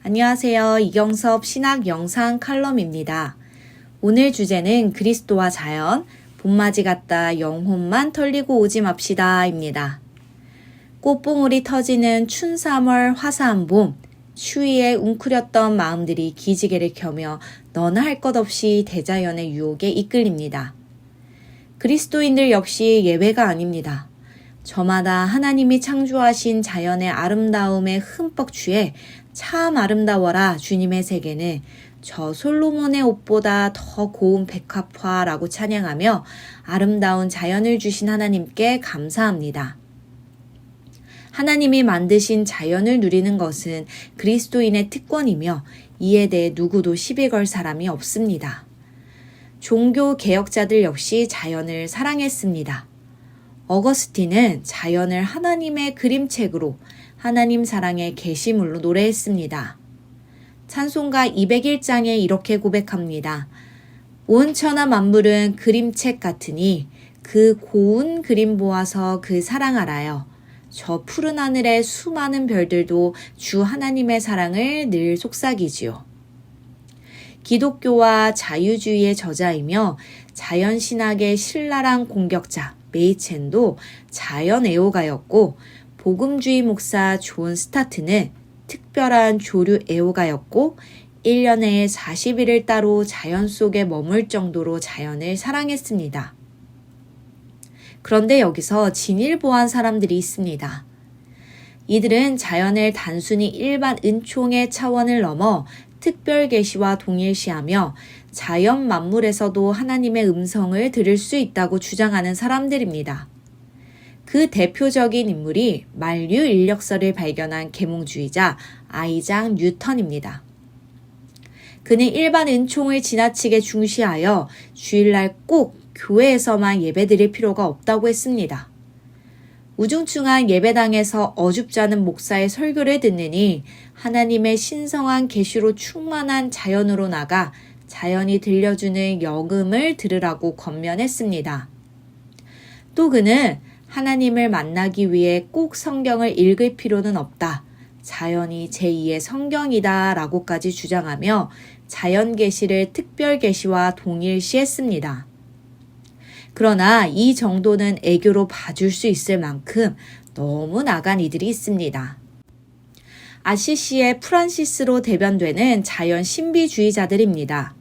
안녕하세요. 이경섭 신학 영상 칼럼입니다. 오늘 주제는 그리스도와 자연, 봄맞이 같다 영혼만 털리고 오지 맙시다입니다. 꽃봉오리 터지는 춘 3월 화사한 봄, 추위에 웅크렸던 마음들이 기지개를 켜며 너나 할 것 없이 대자연의 유혹에 이끌립니다. 그리스도인들 역시 예외가 아닙니다. 저마다 하나님이 창조하신 자연의 아름다움에 흠뻑 취해 참 아름다워라 주님의 세계는 저 솔로몬의 옷보다 더 고운 백합화라고 찬양하며 아름다운 자연을 주신 하나님께 감사합니다. 하나님이 만드신 자연을 누리는 것은 그리스도인의 특권이며 이에 대해 누구도 시비 걸 사람이 없습니다. 종교 개혁자들 역시 자연을 사랑했습니다. 어거스틴은 자연을 하나님의 그림책으로 하나님 사랑의 계시물로 노래했습니다. 찬송가 201장에 이렇게 고백합니다. 온 천하 만물은 그림책 같으니 그 고운 그림 보아서 그 사랑 알아요. 저 푸른 하늘의 수많은 별들도 주 하나님의 사랑을 늘 속삭이지요. 기독교와 자유주의의 저자이며 자연신학의 신랄한 공격자 메이첸도 자연 애호가였고 복음주의 목사 존 스타트는 특별한 조류 애호가였고 1년에 40일을 따로 자연 속에 머물 정도로 자연을 사랑했습니다. 그런데 여기서 진일보한 사람들이 있습니다. 이들은 자연을 단순히 일반 은총의 차원을 넘어 특별 계시와 동일시하며 자연 만물에서도 하나님의 음성을 들을 수 있다고 주장하는 사람들입니다. 그 대표적인 인물이 만류 인력서를 발견한 계몽주의자 아이작 뉴턴입니다. 그는 일반 은총을 지나치게 중시하여 주일날 꼭 교회에서만 예배드릴 필요가 없다고 했습니다. 우중충한 예배당에서 어줍지 않은 목사의 설교를 듣느니 하나님의 신성한 계시로 충만한 자연으로 나가 자연이 들려주는 영음을 들으라고 권면했습니다. 또 그는 하나님을 만나기 위해 꼭 성경을 읽을 필요는 없다. 자연이 제2의 성경이다 라고까지 주장하며 자연 계시를 특별 계시와 동일시했습니다. 그러나 이 정도는 애교로 봐줄 수 있을 만큼 너무 나간 이들이 있습니다. 아시시의 프란시스로 대변되는 자연 신비주의자들입니다.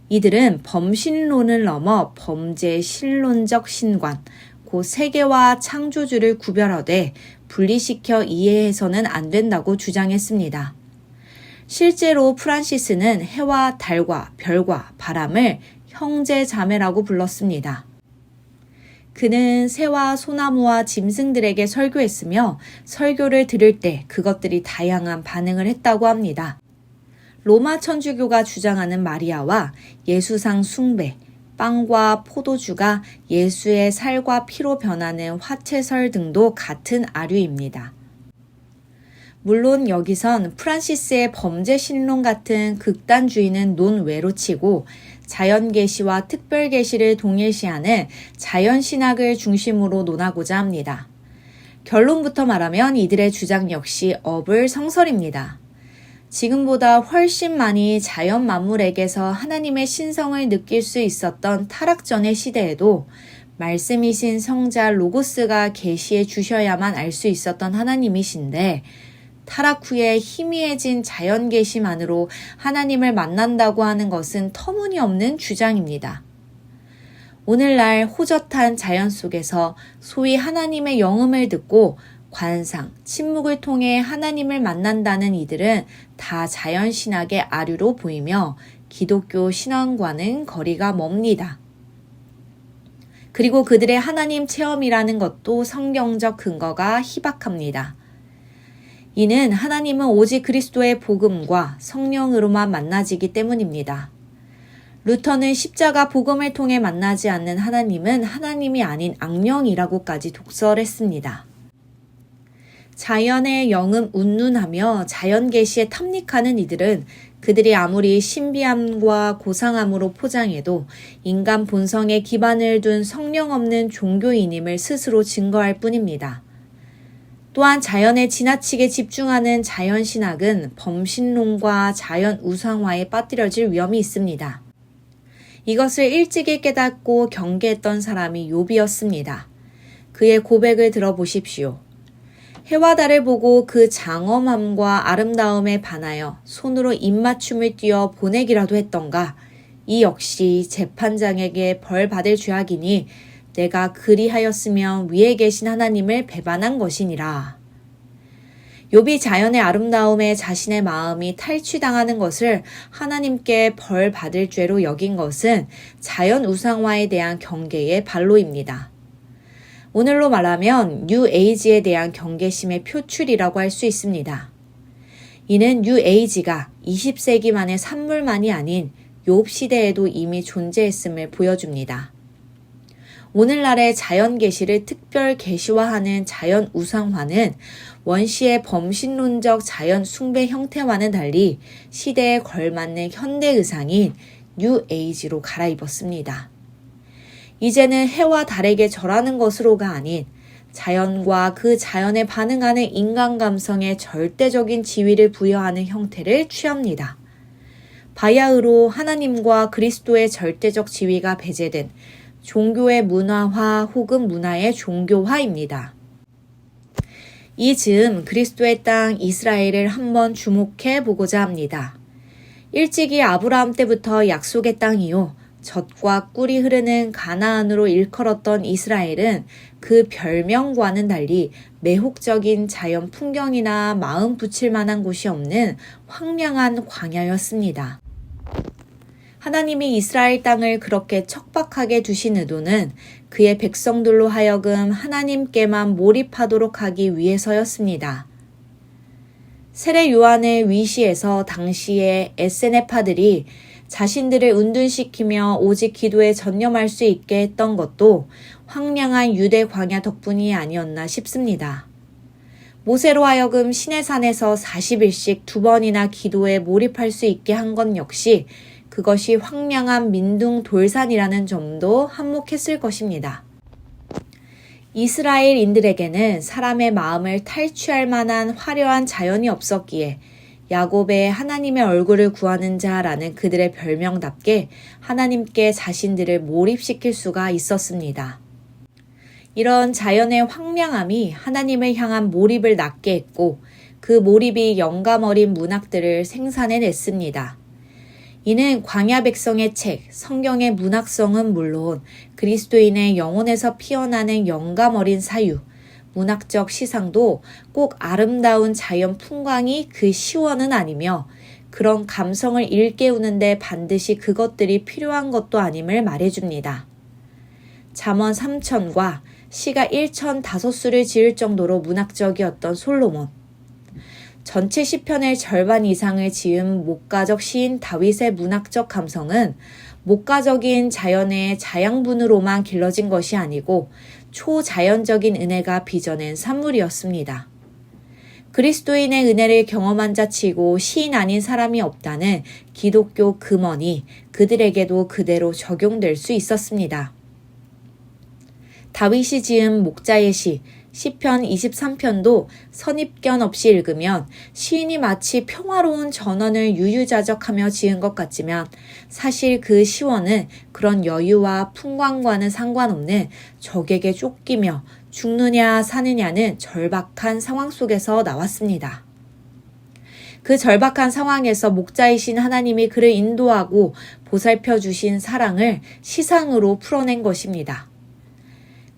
이들은 범신론을 넘어 범죄 신론적 신관, 곧 세계와 창조주를 구별하되 분리시켜 이해해서는 안 된다고 주장했습니다. 실제로 프란시스는 해와 달과 별과 바람을 형제 자매라고 불렀습니다. 그는 새와 소나무와 짐승들에게 설교했으며 설교를 들을 때 그것들이 다양한 반응을 했다고 합니다. 로마 천주교가 주장하는 마리아와 예수상 숭배, 빵과 포도주가 예수의 살과 피로 변하는 화채설 등도 같은 아류입니다. 물론 여기선 프란시스의 범죄 신론 같은 극단주의는 논외로 치고 자연계시와 특별계시를 동일시하는 자연신학을 중심으로 논하고자 합니다. 결론부터 말하면 이들의 주장 역시 어불성설입니다. 지금보다 훨씬 많이 자연 만물에게서 하나님의 신성을 느낄 수 있었던 타락전의 시대에도 말씀이신 성자 로고스가 계시해 주셔야만 알 수 있었던 하나님이신데 타락 후에 희미해진 자연 계시만으로 하나님을 만난다고 하는 것은 터무니없는 주장입니다. 오늘날 호젓한 자연 속에서 소위 하나님의 영음을 듣고 관상, 침묵을 통해 하나님을 만난다는 이들은 다 자연신학의 아류로 보이며 기독교 신앙과는 거리가 멉니다. 그리고 그들의 하나님 체험이라는 것도 성경적 근거가 희박합니다. 이는 하나님은 오직 그리스도의 복음과 성령으로만 만나지기 때문입니다. 루터는 십자가 복음을 통해 만나지 않는 하나님은 하나님이 아닌 악령이라고까지 독설했습니다. 자연의 영음 운운하며 자연 계시에 탐닉하는 이들은 그들이 아무리 신비함과 고상함으로 포장해도 인간 본성에 기반을 둔 성령 없는 종교인임을 스스로 증거할 뿐입니다. 또한 자연에 지나치게 집중하는 자연신학은 범신론과 자연 우상화에 빠뜨려질 위험이 있습니다. 이것을 일찍이 깨닫고 경계했던 사람이 욥이었습니다. 그의 고백을 들어보십시오. 해와 달을 보고 그 장엄함과 아름다움에 반하여 손으로 입맞춤을 띄어 보내기라도 했던가. 이 역시 재판장에게 벌 받을 죄악이니 내가 그리하였으면 위에 계신 하나님을 배반한 것이니라. 욥이 자연의 아름다움에 자신의 마음이 탈취당하는 것을 하나님께 벌 받을 죄로 여긴 것은 자연 우상화에 대한 경계의 발로입니다. 오늘로 말하면 뉴에이지에 대한 경계심의 표출이라고 할 수 있습니다. 이는 뉴에이지가 20세기만의 산물만이 아닌 욥 시대에도 이미 존재했음을 보여줍니다. 오늘날의 자연 계시를 특별 계시화하는 자연 우상화는 원시의 범신론적 자연 숭배 형태와는 달리 시대에 걸맞는 현대 의상인 뉴에이지로 갈아입었습니다. 이제는 해와 달에게 절하는 것으로가 아닌 자연과 그 자연에 반응하는 인간 감성에 절대적인 지위를 부여하는 형태를 취합니다. 바야흐로 하나님과 그리스도의 절대적 지위가 배제된 종교의 문화화 혹은 문화의 종교화입니다. 이 즈음 그리스도의 땅 이스라엘을 한번 주목해 보고자 합니다. 일찍이 아브라함 때부터 약속의 땅이요 젖과 꿀이 흐르는 가나안으로 일컬었던 이스라엘은 그 별명과는 달리 매혹적인 자연 풍경이나 마음 붙일 만한 곳이 없는 황량한 광야였습니다. 하나님이 이스라엘 땅을 그렇게 척박하게 두신 의도는 그의 백성들로 하여금 하나님께만 몰입하도록 하기 위해서였습니다. 세례 요한의 위시에서 당시의 에세네파들이 자신들을 운둔시키며 오직 기도에 전념할 수 있게 했던 것도 황량한 유대 광야 덕분이 아니었나 싶습니다. 모세로 하여금 시내산에서 40일씩 2번이나 기도에 몰입할 수 있게 한 것 역시 그것이 황량한 민둥 돌산이라는 점도 한몫했을 것입니다. 이스라엘인들에게는 사람의 마음을 탈취할 만한 화려한 자연이 없었기에 야곱의 하나님의 얼굴을 구하는 자라는 그들의 별명답게 하나님께 자신들을 몰입시킬 수가 있었습니다. 이런 자연의 황량함이 하나님을 향한 몰입을 낳게 했고 그 몰입이 영감 어린 문학들을 생산해냈습니다. 이는 광야 백성의 책, 성경의 문학성은 물론 그리스도인의 영혼에서 피어나는 영감 어린 사유, 문학적 시상도 꼭 아름다운 자연 풍광이 그 시원은 아니며 그런 감성을 일깨우는데 반드시 그것들이 필요한 것도 아님을 말해줍니다. 잠언 3천과 시가 1,005수를 지을 정도로 문학적이었던 솔로몬. 전체 시편의 절반 이상을 지은 목가적 시인 다윗의 문학적 감성은 목가적인 자연의 자양분으로만 길러진 것이 아니고 초자연적인 은혜가 빚어낸 산물이었습니다. 그리스도인의 은혜를 경험한 자 치고 시인 아닌 사람이 없다는 기독교 금언이 그들에게도 그대로 적용될 수 있었습니다. 다윗이 지은 목자의 시, 시편 23편도 선입견 없이 읽으면 시인이 마치 평화로운 전원을 유유자적하며 지은 것 같지만 사실 그 시원은 그런 여유와 풍광과는 상관없는 적에게 쫓기며 죽느냐 사느냐는 절박한 상황 속에서 나왔습니다. 그 절박한 상황에서 목자이신 하나님이 그를 인도하고 보살펴 주신 사랑을 시상으로 풀어낸 것입니다.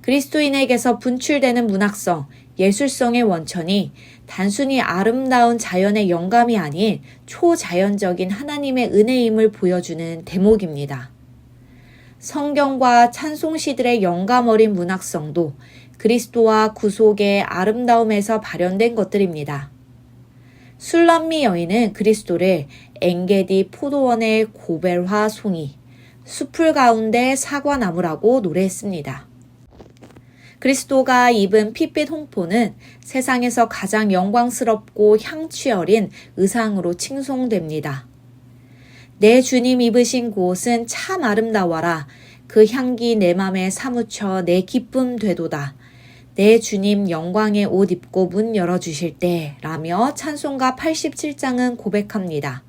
그리스도인에게서 분출되는 문학성, 예술성의 원천이 단순히 아름다운 자연의 영감이 아닌 초자연적인 하나님의 은혜임을 보여주는 대목입니다. 성경과 찬송시들의 영감 어린 문학성도 그리스도와 구속의 아름다움에서 발현된 것들입니다. 술람미 여인은 그리스도를 엥게디 포도원의 고벨화 송이, 숲풀 가운데 사과나무라고 노래했습니다. 그리스도가 입은 핏빛 홍포는 세상에서 가장 영광스럽고 향취 어린 의상으로 칭송됩니다. 내 주님 입으신 곳은 참 아름다워라. 그 향기 내 맘에 사무쳐 내 기쁨 되도다. 내 주님 영광의 옷 입고 문 열어주실 때 라며 찬송가 87장은 고백합니다.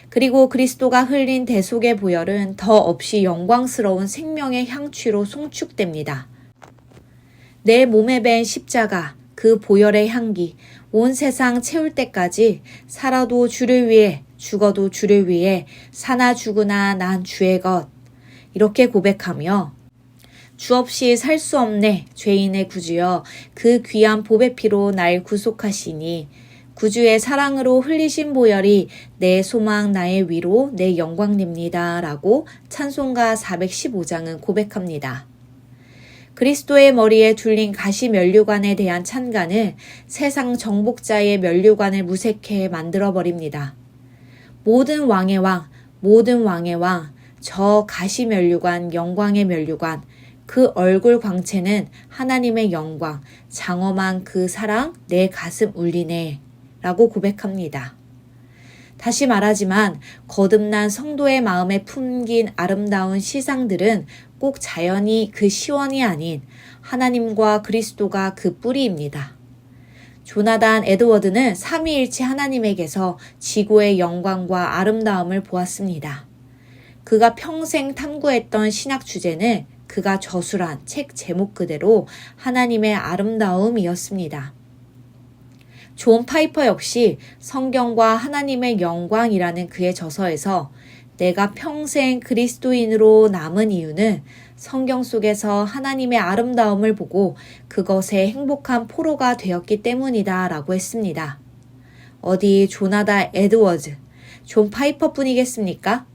그리고 그리스도가 흘린 대속의 보혈은 더 없이 영광스러운 생명의 향취로 송축됩니다. 내 몸에 밴 십자가, 그 보혈의 향기, 온 세상 채울 때까지 살아도 주를 위해, 죽어도 주를 위해, 사나 죽으나 난 주의 것. 이렇게 고백하며 주 없이 살 수 없네 죄인의 구주여 그 귀한 보배 피로 날 구속하시니 구주의 사랑으로 흘리신 보혈이 내 소망 나의 위로 내 영광입니다 라고 찬송가 415장은 고백합니다. 그리스도의 머리에 둘린 가시 면류관에 대한 찬간은 세상 정복자의 면류관을 무색해 만들어버립니다. 모든 왕의 왕, 모든 왕의 왕, 저 가시 면류관, 영광의 면류관, 그 얼굴 광채는 하나님의 영광, 장엄한 그 사랑 내 가슴 울리네 라고 고백합니다. 다시 말하지만 거듭난 성도의 마음에 품긴 아름다운 시상들은 꼭 자연이 그 시원이 아닌 하나님과 그리스도가 그 뿌리입니다. 조나단 에드워드는 삼위일체 하나님에게서 지구의 영광과 아름다움을 보았습니다. 그가 평생 탐구했던 신학 주제는 그가 저술한 책 제목 그대로 하나님의 아름다움이었습니다. 존 파이퍼 역시 성경과 하나님의 영광이라는 그의 저서에서 내가 평생 그리스도인으로 남은 이유는 성경 속에서 하나님의 아름다움을 보고 그것의 행복한 포로가 되었기 때문이다 라고 했습니다. 어디 조나단 에드워즈, 존 파이퍼 뿐이겠습니까?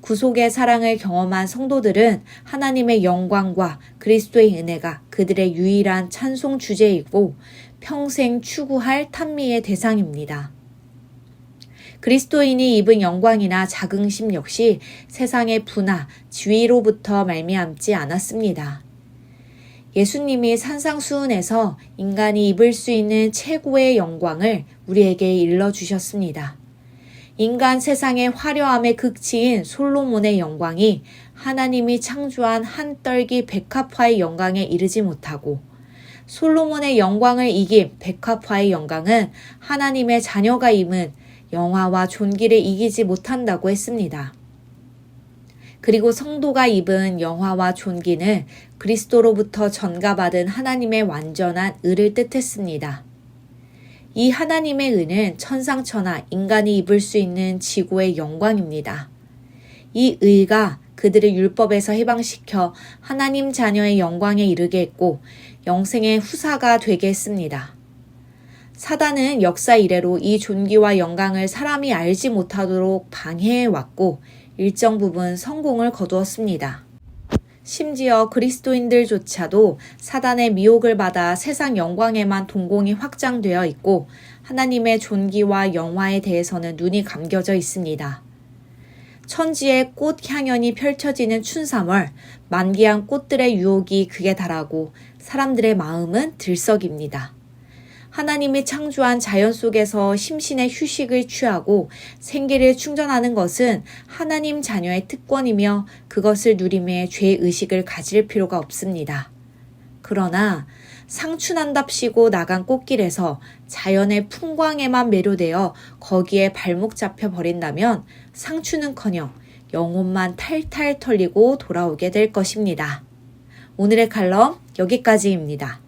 구속의 사랑을 경험한 성도들은 하나님의 영광과 그리스도의 은혜가 그들의 유일한 찬송 주제이고 평생 추구할 탐미의 대상입니다. 그리스도인이 입은 영광이나 자긍심 역시 세상의 부나 지위로부터 말미암지 않았습니다. 예수님이 산상수훈에서 인간이 입을 수 있는 최고의 영광을 우리에게 일러주셨습니다. 인간 세상의 화려함의 극치인 솔로몬의 영광이 하나님이 창조한 한 떨기 백합화의 영광에 이르지 못하고 솔로몬의 영광을 이긴 백합화의 영광은 하나님의 자녀가 입은 영화와 존귀를 이기지 못한다고 했습니다. 그리고 성도가 입은 영화와 존귀는 그리스도로부터 전가받은 하나님의 완전한 의를 뜻했습니다. 이 하나님의 의는 천상천하 인간이 입을 수 있는 지고의 영광입니다. 이 의가 그들을 율법에서 해방시켜 하나님 자녀의 영광에 이르게 했고 영생의 후사가 되게 했습니다. 사단은 역사 이래로 이 존귀와 영광을 사람이 알지 못하도록 방해해왔고 일정 부분 성공을 거두었습니다. 심지어 그리스도인들조차도 사단의 미혹을 받아 세상 영광에만 동공이 확장되어 있고 하나님의 존귀와 영화에 대해서는 눈이 감겨져 있습니다. 천지의 꽃 향연이 펼쳐지는 춘삼월, 만개한 꽃들의 유혹이 극에 달하고 사람들의 마음은 들썩입니다. 하나님이 창조한 자연 속에서 심신의 휴식을 취하고 생기를 충전하는 것은 하나님 자녀의 특권이며 그것을 누림에 죄의식을 가질 필요가 없습니다. 그러나 상춘한답시고 나간 꽃길에서 자연의 풍광에만 매료되어 거기에 발목 잡혀 버린다면 상추는커녕 영혼만 탈탈 털리고 돌아오게 될 것입니다. 오늘의 칼럼 여기까지입니다.